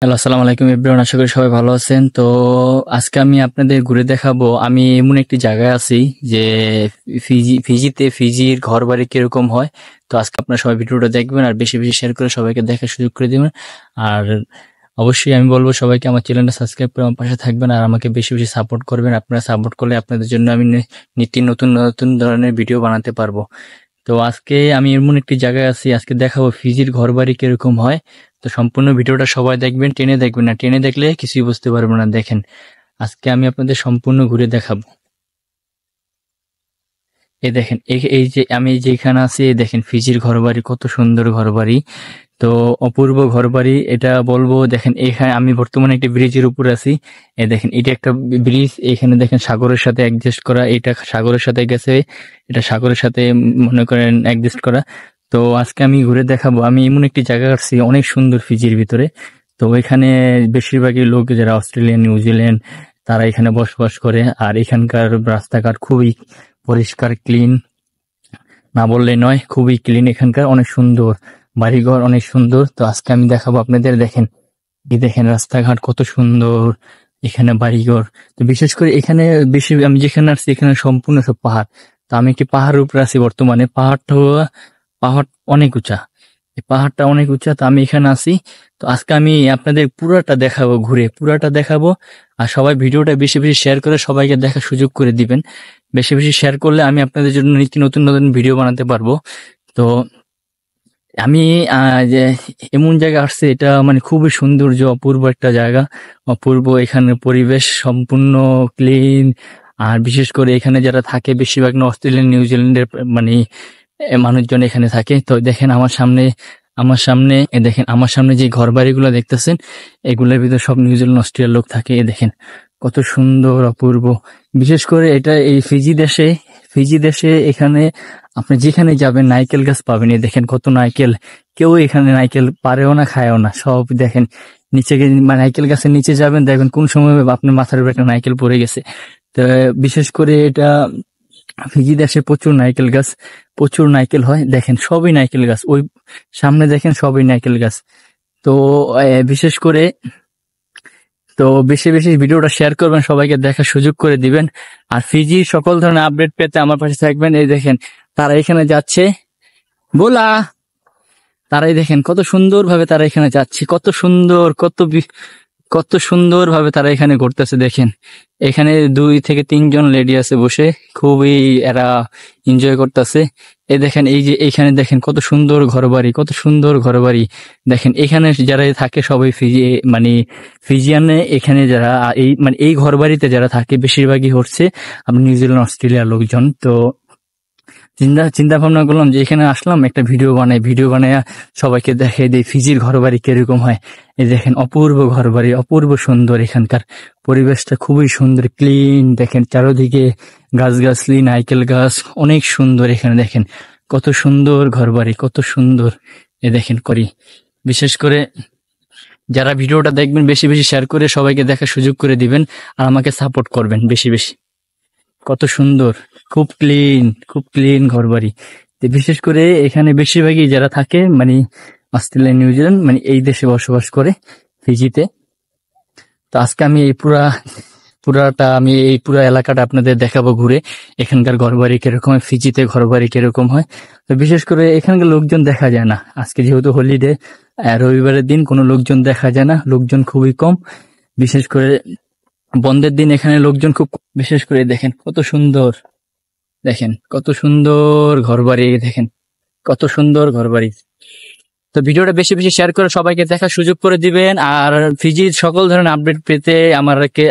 Hello, আসসালামু আলাইকুম everyone. আশা করি সবাই ভালো আছেন। তো আজকে আমি আপনাদের ঘুরে দেখাবো আমি এমন একটি জায়গায় আছি যে ফিজির ঘরবাড়ি কিরকম হয়। তো আজকে আপনারা সবাই ভিডিওটা দেখবেন আর বেশি বেশি শেয়ার করে সবাইকে দেখার সুযোগ করে দিবেন। আর অবশ্যই আমি বলবো সবাইকে আমার চ্যানেলটা সাবস্ক্রাইব করে আমার পাশে থাকবেন আর আমাকে বেশি বেশি সাপোর্ট করবেন। আপনারা সাপোর্ট করলে আপনাদের জন্য আমি নিত্য নতুন নতুন ধরনের ভিডিও বানাতে পারবো। তো আজকে আমি এমন একটি জায়গায় আছি, আজকে দেখাবো ফিজির ঘরবাড়ি কিরকম হয়। তো সম্পূর্ণ ভিডিওটা সবাই দেখবেন, টেনে দেখবেন না, টেনে দেখলে কিছুই বুঝতে পারবো না। দেখেন, আজকে আমি আপনাদের সম্পূর্ণ ঘুরে দেখাবো। এই দেখেন, এই যে আমি যেখানে আছি, এই দেখেন ফিজির ঘরবাড়ি, কত সুন্দর ঘরবাড়ি। তো অপূর্ব ঘরবাড়ি এটা বলবো। দেখেন, এখানে আমি বর্তমানে একটা ব্রিজের উপর আছি। এই দেখেন, এটা একটা ব্রিজ, এখানে দেখেন সাগরের সাথে অ্যাডজাস্ট করা, এটা সাগরের সাথে গেছে, এটা সাগরের সাথে মনে করেন অ্যাডজাস্ট করা। তো আজকে আমি ঘুরে দেখাবো আমি এমন একটি জায়গা আসছি অনেক সুন্দর ফিজির ভিতরে। তো এখানে বেশিরভাগই লোক যারা অস্ট্রেলিয়া নিউজিল্যান্ড তারা এখানে বসবাস করে। আর এখানকার রাস্তাঘাট খুবই পরিষ্কার, ক্লিন, না বললেই নয়, খুবই ক্লিন। এখানকার অনেক সুন্দর বাড়িঘর, অনেক সুন্দর। তো আজকে আমি দেখাবো আপনাদের। দেখেন, এই দেখেন রাস্তাঘাট কত সুন্দর, এখানে বাড়িঘর। তো বিশেষ করে এখানে বেশি আমি যেখানে আসছি এখানে সম্পূর্ণ সব পাহাড়। তো আমি একটি পাহাড়ের উপরে আছি বর্তমানে। পাহাড় অনেক উঁচা, এই পাহাড়টা অনেক উঁচা। তো আমি এখানে আছি। তো আজকে আমি আপনাদের পুরাটা দেখাবো, ঘুরে পুরাটা দেখাবো। আর সবাই ভিডিওটা বেশি বেশি শেয়ার করে সবাইকে দেখার সুযোগ করে দিবেন। বেশি বেশি শেয়ার করলে আমি আপনাদের জন্য নিত্য নতুন নতুন ভিডিও বানাতে পারবো। তো আমি যে এমন জায়গা আসছে, এটা মানে খুবই সৌন্দর্য, অপূর্ব একটা জায়গা, অপূর্ব। এখানে পরিবেশ সম্পূর্ণ ক্লিন। আর বিশেষ করে এখানে যারা থাকে বেশিরভাগ অস্ট্রেলিয়ান নিউজিল্যান্ডের মানে মানুষজন এখানে থাকে। তো দেখেন আমার সামনে যে ঘর বাড়িগুলো দেখতেছেন, এগুলোর ভিতরে সব নিউজিল্যান্ড অস্ট্রেলিয়ার লোক থাকে। দেখেন কত সুন্দর, অপূর্ব। বিশেষ করে এটা এই ফিজি দেশে এখানে আপনি যেখানে যাবেন নারকেল গাছ পাবেন। এই দেখেন কত নারকেল। কেউ এখানে নারকেল পারেও না, খায়ও না। সব দেখেন নিচে নারকেল গাছের নিচে যাবেন, দেখবেন কোন সময় আপনার মাথার উপরে একটা নারকেল পড়ে গেছে। তো বিশেষ করে এটা ফিজি দেশে প্রচুর নারকেল গাছ, প্রচুর নারকেল হয়। দেখেন সবই নারকেল গাছ, ওই সামনে দেখেন সবই নারকেল গাছ। তো বিশেষ করে তো বেশি বেশি ভিডিওটা শেয়ার করবেন, সবাইকে দেখার সুযোগ করে দিবেন। আর ফিজি সকল ধরনের আপডেট পেতে আমার পাশে থাকবেন। এই দেখেন তারা এখানে যাচ্ছে, বোলা, তারাই দেখেন কত সুন্দর ভাবে তারা এখানে যাচ্ছে, কত সুন্দর, কত সুন্দর ভাবে তারা এখানে ঘুরতেছে। দেখেন এখানে 2 থেকে 3 জন লেডি আছে বসে, খুবই এরা এনজয় করতেছে। এই দেখেন, এই যে এইখানে দেখেন কত সুন্দর ঘরবাড়ি, কত সুন্দর ঘরবাড়ি। দেখেন এখানে যারা থাকে সবাই মানে ফিজিয়ানে। এখানে যারা এই ঘরবাড়িতে যারা থাকে বেশিরভাগই হচ্ছে আপনি নিউজিল্যান্ড অস্ট্রেলিয়ার লোকজন। তো চিন্তা ভাবনা করলাম যে এখানে আসলাম একটা ভিডিও বানায় সবাইকে দেখিয়ে দিই ফিজির ঘরবাড়ি কিরকম হয়। এই দেখেন অপূর্ব ঘরবাড়ি, অপূর্ব সুন্দর। এখানকার পরিবেশটা খুবই সুন্দর, ক্লিন। দেখেন চারদিকে গাছগাছলি, নারকেল গাছ, অনেক সুন্দর। এখানে দেখেন কত সুন্দর ঘরবাড়ি, কত সুন্দর। এ দেখেন করি বিশেষ করে যারা ভিডিওটা দেখবেন বেশি বেশি শেয়ার করে সবাইকে দেখার সুযোগ করে দিবেন আর আমাকে সাপোর্ট করবেন বেশি বেশি। কত সুন্দর, খুব ক্লিন, খুব ক্লিন ঘরবাড়ি। তো বিশেষ করে এখানে বেশিরভাগই যারা থাকে মানে অস্ট্রেলিয়া নিউজিল্যান্ড মানে এই দেশে বসবাস করে, ফিজিতে। তো আজকে আমি এই পুরা এলাকাটা আপনাদের দেখাবো ঘুরে, এখানকার ঘরবাড়ি কিরকম হয়, ফিজিতে ঘরবাড়ি কিরকম হয়। তো বিশেষ করে এখানকার লোকজন দেখা যায় না, আজকে যেহেতু হলিডে, রবিবারের দিন, কোনো লোকজন দেখা যায় না, লোকজন খুবই কম। বিশেষ করে বন্ধের দিন এখানে লোকজন খুব বিশেষ করে দেখেন কত সুন্দর, দেখেন কত সুন্দর ঘরবাড়ি, দেখেন কত সুন্দর ঘরবাড়ি। তো ভিডিওটা বেশি বেশি শেয়ার করে সবাইকে দেখার সুযোগ করে দিবেন। আর ফিজির সকল ধরনের আপডেট পেতে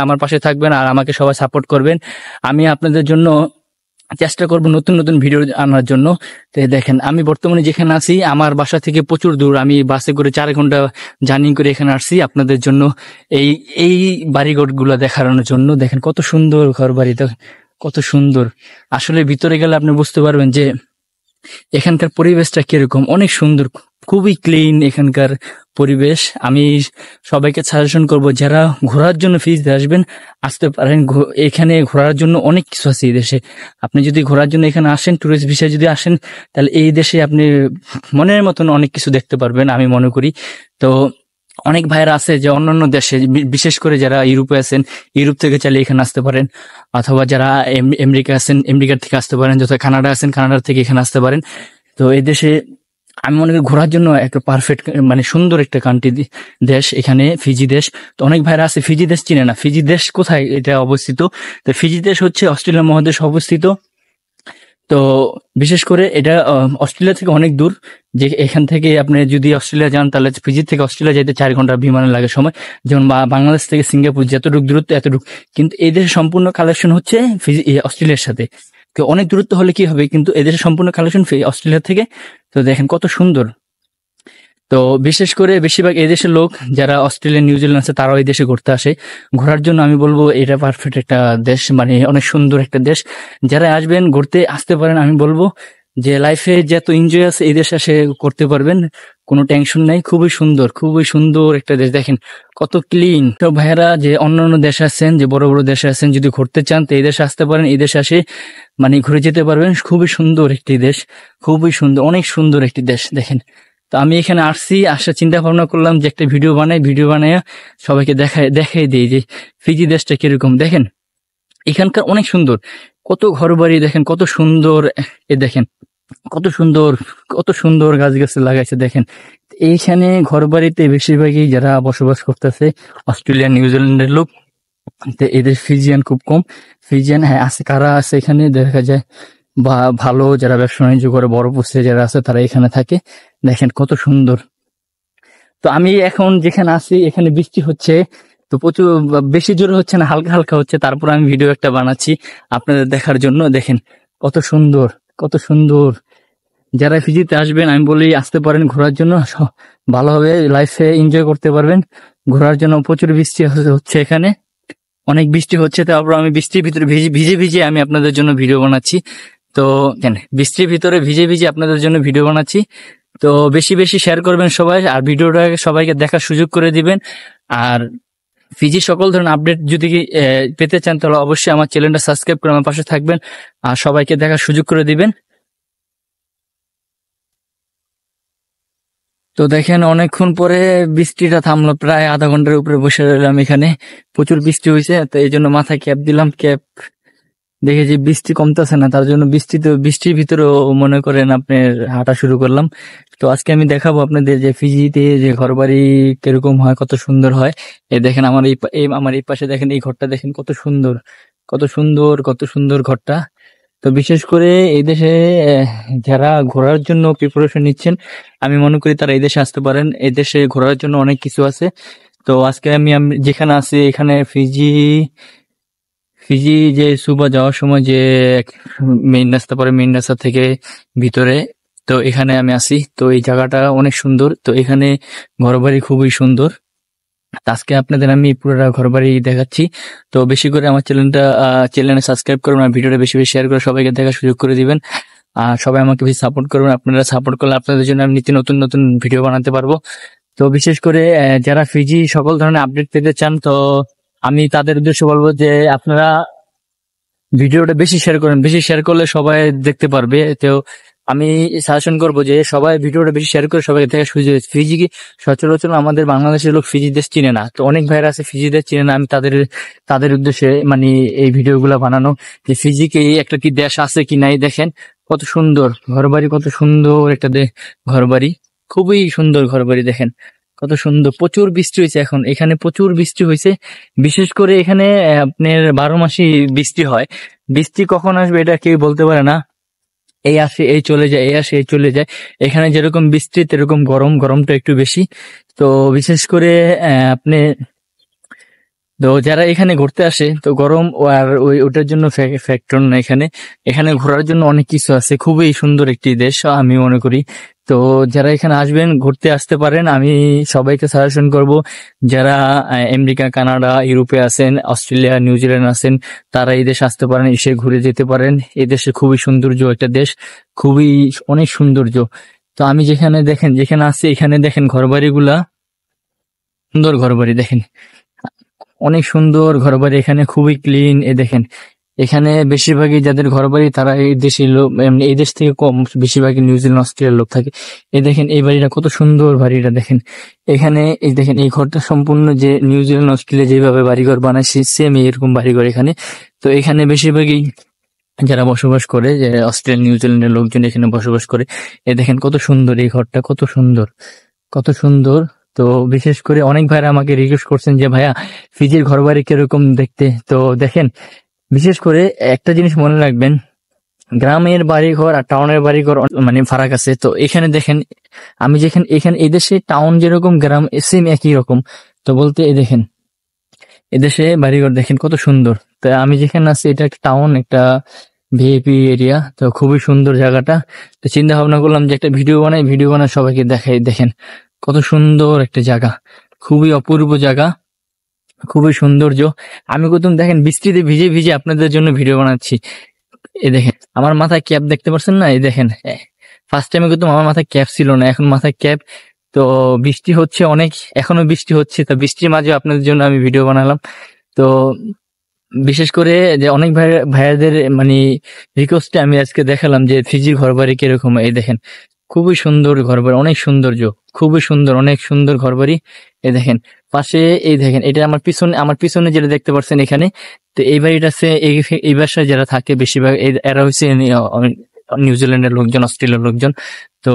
আমার পাশে থাকবেন আর আমাকে সবাই সাপোর্ট করবেন। আমি আপনাদের জন্য চেষ্টা করব নতুন নতুন ভিডিও আনার জন্য। তো দেখেন আমি বর্তমানে যেখানে আছি আমার বাসা থেকে প্রচুর দূর, আমি বাসে করে 4 ঘন্টা জার্নি করে এখানে আসছি আপনাদের জন্য এই এই বাড়িঘর গুলা দেখানোর জন্য। দেখেন কত সুন্দর ঘর বাড়ি, কত সুন্দর। আসলে ভিতরে গেলে আপনি বুঝতে পারবেন যে এখানকার পরিবেশটা কিরকম, অনেক সুন্দর, খুবই ক্লিন এখানকার পরিবেশ। আমি সবাইকে সাজেশন করব যারা ঘোরার জন্য ফিজিতে আসবেন, আসতে পারেন। এখানে ঘোরার জন্য অনেক কিছু আছে এই দেশে। আপনি যদি ঘোরার জন্য এখানে আসেন, টুরিস্ট ভিসায় যদি আসেন, তাহলে এই দেশে আপনি মনের মতন অনেক কিছু দেখতে পারবেন আমি মনে করি। তো অনেক ভাইরা আছে যে অন্যান্য দেশে, বিশেষ করে যারা ইউরোপে আছেন, ইউরোপ থেকে চাইলে এখানে আসতে পারেন, অথবা যারা আমেরিকা আছেন, আমেরিকার থেকে আসতে পারেন, যথা কানাডা আছেন, কানাডার থেকে এখানে আসতে পারেন। তো এই দেশে আমি মনে করি ঘোরার জন্য একটা পারফেক্ট, মানে সুন্দর একটা কান্ট্রি, দেশ এখানে ফিজি দেশ। তো অনেক ভাইরা আছে ফিজি দেশ চিনে না। ফিজি দেশ কোথায় এটা অবস্থিত? তো ফিজি দেশ হচ্ছে অস্ট্রেলিয়া মহাদেশে অবস্থিত। তো বিশেষ করে এটা অস্ট্রেলিয়া থেকে অনেক দূর। যে এখান থেকে আপনি যদি অস্ট্রেলিয়া যান, তাহলে ফিজি থেকে অস্ট্রেলিয়া যেতে 4 ঘন্টা বিমানে লাগে সময়। যেমন বাংলাদেশ থেকে সিঙ্গাপুর যতটুকু দূরত্ব এতটুকু, কিন্তু এই দেশের সম্পূর্ণ কালেকশন হচ্ছে অস্ট্রেলিয়ার সাথে। তো অনেক দূরত্ব হলে কি হবে, কিন্তু এদের সম্পূর্ণ কালেকশন অস্ট্রেলিয়া থেকে। তো দেখেন কত সুন্দর। তো বিশেষ করে বেশিরভাগ এই দেশের লোক যারা অস্ট্রেলিয়া নিউজিল্যান্ড আছে, তারাও এই দেশে ঘুরতে আসে। ঘোরার জন্য আমি বলবো এটা পারফেক্ট একটা দেশ, মানে অনেক সুন্দর একটা দেশ। যারা আসবেন ঘুরতে আসতে পারেন, আমি বলবো যে লাইফে যত এনজয় আছে এই দেশে এসে করতে পারবেন, কোনো টেনশন নাই। খুবই সুন্দর, খুবই সুন্দর একটা দেশ। দেখেন কত ক্লিন। তো ভাইয়েরা যে অন্যান্য দেশে আছেন, যে বড় বড় দেশে আছেন, যদি ঘুরতে চান তো এই দেশে আসতে পারেন। এই দেশে আসে মানে ঘুরে যেতে পারবেন। খুবই সুন্দর একটি দেশ, খুবই সুন্দর, অনেক সুন্দর একটি দেশ। দেখেন, তো আমি এখানে আসছি, আসার চিন্তা ভাবনা করলাম যে একটা ভিডিও বানায় সবাইকে দেখাই দিই যে ফিজি দেশটা কিরকম। দেখেন এখানকার অনেক সুন্দর, কত ঘর বাড়ি দেখেন, কত সুন্দর। এ দেখেন কত সুন্দর, কত সুন্দর গাছ গাছ লাগাইছে। দেখেন এইখানে ঘর বাড়িতে বেশিরভাগই যারা বসবাস করতেছে অস্ট্রেলিয়া নিউজিল্যান্ডের লোক। তো এদের ফিজিয়ান খুব কম। ফিজিয়ান হ্যাঁ আছে, কারা আছে এখানে দেখা যায়, বা ভালো যারা ব্যবসা বাণিজ্য করে, বড় পোস্টে যারা আছে তারা এখানে থাকে। দেখেন কত সুন্দর। তো আমি এখন যেখানে আছি এখানে বৃষ্টি হচ্ছে। তো প্রচুর, বেশি জোরে হচ্ছে না, হালকা হালকা হচ্ছে। তারপর আমি ভিডিও একটা বানাচ্ছি আপনাদের দেখার জন্য। দেখেন কত সুন্দর, কত সুন্দর। যারা ফিজিতে আসবেন আমি বলি আসতে পারেন ঘোরার জন্য, ভালোভাবে লাইফে এনজয় করতে পারবেন। ঘোরার জন্য প্রচুর বৃষ্টি হচ্ছে এখানে, অনেক বৃষ্টি হচ্ছে। তারপর আমি বৃষ্টির ভিতরে ভিজে ভিজে আমি আপনাদের জন্য ভিডিও বানাচ্ছি। তো বৃষ্টির ভিতরে ভিজে ভিজে আপনাদের জন্য ভিডিও বানাচ্ছি। তো বেশি বেশি শেয়ার করবেন সবাই, আর ভিডিওটা সবাইকে দেখার সুযোগ করে দিবেন। আর ফিজি সকল ধরনের আপডেট যদি পেতে চান তাহলে অবশ্যই আমার চ্যানেলটা সাবস্ক্রাইব করে আমার পাশে থাকবেন, আর সবাইকে দেখার সুযোগ করে দিবেন। তো দেখেন অনেকক্ষণ পরে বৃষ্টিটা থামলো, প্রায় আধা ঘন্টার উপরে বসে রইলাম এখানে। প্রচুর বৃষ্টি হয়েছে, তো এই জন্য মাথায় ক্যাপ দিলাম। ক্যাপ দেখে যে বৃষ্টি কমতেছে না, তার জন্য বৃষ্টির ভিতরেও মনে করেন আপনার হাঁটা শুরু করলাম। তো আজকে আমি দেখাবো আপনাদের যে ফিজিতে যে ঘরবাড়ি কিরকম হয়, কত সুন্দর হয়। এই দেখেন আমার এই পাশে দেখেন, এই ঘরটা দেখেন কত সুন্দর, কত সুন্দর, কত সুন্দর ঘরটা। তো বিশেষ করে এই দেশে যারা ঘোরার জন্য প্রিপারেশন নিচ্ছেন, আমি মনে করি তারা এই দেশে আসতে পারেন। এই দেশে ঘোরার জন্য অনেক কিছু আছে। তো আজকে আমি যেখানে আছি এখানে ফিজি যে সুবা যাওয়ার সময় যে মেইন রাস্তা পরে, মেইন রাস্তা থেকে ভিতরে, তো এখানে আমি আছি। তো এই জায়গাটা অনেক সুন্দর। তো এখানে ঘরবাড়ি খুবই সুন্দর। আজকে আপনাদের আমি পুরো ঘরবাড়ি দেখাচ্ছি। তো বেশি করে আমার চ্যানেলে সাবস্ক্রাইব করুন, আর ভিডিওটা বেশি বেশি শেয়ার করে সবাইকে দেখার সুযোগ করে দিবেন। আর সবাই আমাকে বেশি সাপোর্ট করবেন। আপনারা সাপোর্ট করলে আপনাদের জন্য আমি নিত্য নতুন নতুন ভিডিও বানাতে পারবো। তো বিশেষ করে যারা ফিজি সকল ধরনের আপডেট পেতে চান, তো আমি তাদের উদ্দেশ্যে বলবো যে আপনারা ভিডিওটা বেশি শেয়ার করেন। বেশি শেয়ার করলে সবাই দেখতে পারবে। তো আমি সাজেশন করবো যে সবাই ভিডিওটা বেশি শেয়ার করে সবাই দেখা সুযোগ। ফিজি কি সচরাচর আমাদের বাংলাদেশের লোক ফিজি দেশ চিনে না। তো অনেক ভাইরা আছে ফিজি দেশ চিনে না। আমি তাদের উদ্দেশ্যে মানে এই ভিডিওগুলো বানানো, যে ফিজি কি একটা কি দেশ আছে কি নাই। দেখেন কত সুন্দর ঘরবাড়ি, কত সুন্দর একটা ঘরবাড়ি, খুবই সুন্দর ঘরবাড়ি। দেখেন কত সুন্দর। প্রচুর বৃষ্টি হয়েছে এখন এখানে, প্রচুর বৃষ্টি হয়েছে। বিশেষ করে এখানে আপনার 12 মাসই বৃষ্টি হয়। বৃষ্টি কখন আসবে এটা কেউ বলতে পারে না। এই আসে এই চলে যায়, এই আসে এই চলে যায়। এখানে যেরকম বৃষ্টি তেরকম গরমটা একটু বেশি। তো বিশেষ করে আপনি, তো যারা এখানে ঘুরতে আসে তো গরম আর ওটার জন্য ফ্যাক্টর না। এখানে ঘোরার জন্য অনেক কিছু আছে। খুবই সুন্দর একটি দেশ আমি মনে করি। তো যারা এখানে আসবেন ঘুরতে আসতে পারেন। আমি সবাইকে সাজেশন করব যারা আমেরিকা, কানাডা, ইউরোপে আছেন, অস্ট্রেলিয়া, নিউজিল্যান্ড আছেন, তারা এই দেশে আসতে পারেন, এসে ঘুরে যেতে পারেন। এই দেশে খুবই সৌন্দর্য একটা দেশ, খুবই অনেক সৌন্দর্য। তো আমি যেখানে আছি এখানে দেখেন ঘরবাড়িগুলা, সুন্দর ঘরবাড়ি। দেখেন অনেক সুন্দর ঘরবাড়ি, এখানে খুবই ক্লিন। দেখেন এখানে বেশিরভাগই যাদের ঘর বাড়ি তারা এই দেশের লোক, এমনি এই দেশ থেকে কম, বেশিরভাগই নিউজিল্যান্ড অস্ট্রেলিয়ার লোক থাকে। এই দেখেন এই বাড়িটা কত সুন্দর, বাড়িটা দেখেন। এখানে এই দেখেন এই ঘরটা সম্পূর্ণ যে নিউজিল্যান্ড অস্ট্রেলিয়া যেভাবে বাড়িঘর বানাইছে সেম এরকম বাড়িঘর এখানে। তো এখানে বেশিরভাগই যারা বসবাস করে, যে অস্ট্রেলিয়া নিউজিল্যান্ডের লোকজন এখানে বসবাস করে। এই দেখেন কত সুন্দর এই ঘরটা, কত সুন্দর, কত সুন্দর। তো বিশেষ করে অনেক ভাইরা আমাকে রিকোয়েস্ট করছেন যে ভাইয়া ফিজির ঘর বাড়ি কিরকম দেখতে। তো দেখেন, বিশেষ করে একটা জিনিস মনে রাখবেন, গ্রামের বাড়িঘর আর টাউনের বাড়িঘর মানে ফারাক আছে। তো এখানে দেখেন, আমি যেখানে এখানে এদেশে টাউন যেরকম গ্রাম সেম একই রকম। তো বলতে এই দেখেন এদেশে বাড়িঘর দেখেন কত সুন্দর। তো আমি যেখানে আছি এটা একটা টাউন, একটা ভিআইপি এরিয়া, তো খুবই সুন্দর জায়গাটা। তো চিন্তা ভাবনা করলাম যে একটা ভিডিও বানাই সবাইকে দেখাই। দেখেন কত সুন্দর একটা জায়গা, খুবই অপূর্ব জায়গা, খুবই সৌন্দর্য। আমি প্রথম দেখেন বৃষ্টিতে ভিজে ভিজে আপনাদের জন্য ভিডিও বানাচ্ছি। এই দেখেন আমার মাথায় ক্যাপ দেখতে পাচ্ছেন না, এই দেখেন ফার্স্ট টাইমে কিন্তু আমার মাথায় ক্যাপ ছিল না, এখন মাথায় ক্যাপ। তো বৃষ্টি হচ্ছে অনেক, এখনো বৃষ্টি হচ্ছে, তো বৃষ্টির মাঝে আপনাদের জন্য আমি ভিডিও বানালাম। তো বিশেষ করে যে অনেক ভাইয়াদের মানে রিকোয়েস্টে আমি আজকে দেখালাম যে ফিজির ঘর বাড়ি কিরকম। এই দেখেন খুবই সুন্দর ঘর বাড়ি, অনেক সৌন্দর্য, খুবই সুন্দর, অনেক সুন্দর ঘর বাড়ি। এই দেখেন পাশে, এই দেখেন এটা আমার পিছনে যেটা দেখতে পাচ্ছেন এখানে। তো এই বাড়িটা আছে, এই বাসায় যারা থাকে বেশিরভাগ এরা হচ্ছে নিউজিল্যান্ডের লোকজন, অস্ট্রেলিয়ার লোকজন। তো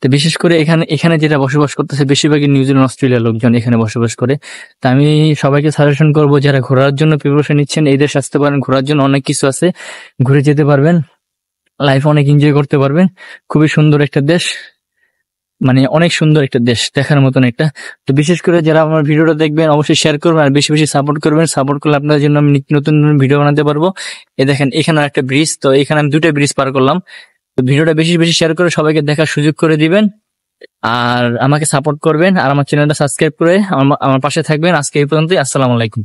তো বিশেষ করে এখানে এখানে যেটা বসবাস করতেছে বেশিরভাগই নিউজিল্যান্ড অস্ট্রেলিয়ার লোকজন এখানে বসবাস করে। তা আমি সবাইকে সাজেশন করবো যারা ঘোরার জন্য প্রিপারেশন নিচ্ছেন, এই দেশে আসতে পারেন, ঘোরার জন্য অনেক কিছু আছে, ঘুরে যেতে পারবেন, লাইফ অনেক এনজয় করতে পারবেন। খুবই সুন্দর একটা দেশ, মানে অনেক সুন্দর একটা দেশ, দেখার মতন একটা। তো বিশেষ করে যারা আমার ভিডিওটা দেখবেন অবশ্যই শেয়ার করবেন আর বেশি বেশি সাপোর্ট করবেন। সাপোর্ট করলে আপনাদের জন্য আমি নিত্য নতুন নতুন ভিডিও বানাতে পারবো। এই দেখেন এখানে একটা ব্রিজ, তো এখানে আমি 2টা ব্রিজ পার করলাম। তো ভিডিওটা বেশি বেশি শেয়ার করে সবাইকে দেখার সুযোগ করে দিবেন, আর আমাকে সাপোর্ট করবেন, আর আমার চ্যানেলটা সাবস্ক্রাইব করে আমার পাশে থাকবেন। আজকে এই পর্যন্তই, আসসালামু আলাইকুম।